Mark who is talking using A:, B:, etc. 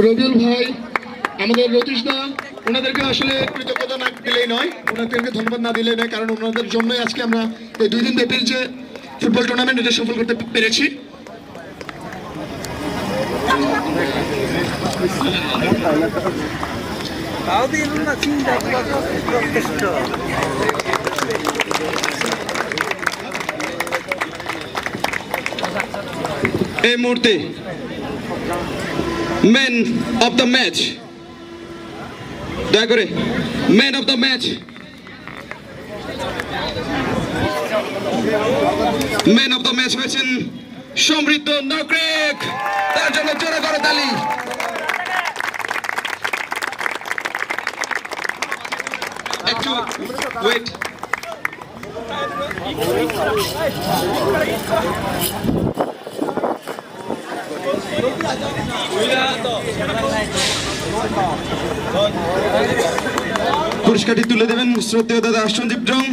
A: রবিউল ভাই, আমাদের রতীশ দা, ওনাদেরকে আসলে কৃতজ্ঞতা না দিলেই নয়, ওনাদেরকে ধন্যবাদ না দিলেই নয়, কারণ ওনাদের জন্যই আজকে আমরা এই 2 দিন ব্যাপী যে ফুটবল টুর্নামেন্ট এটা সফল করতে পেরেছি।
B: এই মুহূর্তে ম্যান অফ দ্য ম্যাচ, দয়া করে man of the match, man of the match হয়েছেন সমৃদ্ধ নকরেক। তার জন্য জোরে করে তালি। একটু ওয়েট। পুরস্কারটি তুলে দেবেন শ্রদ্ধেয় দাদা সঞ্জীব জং।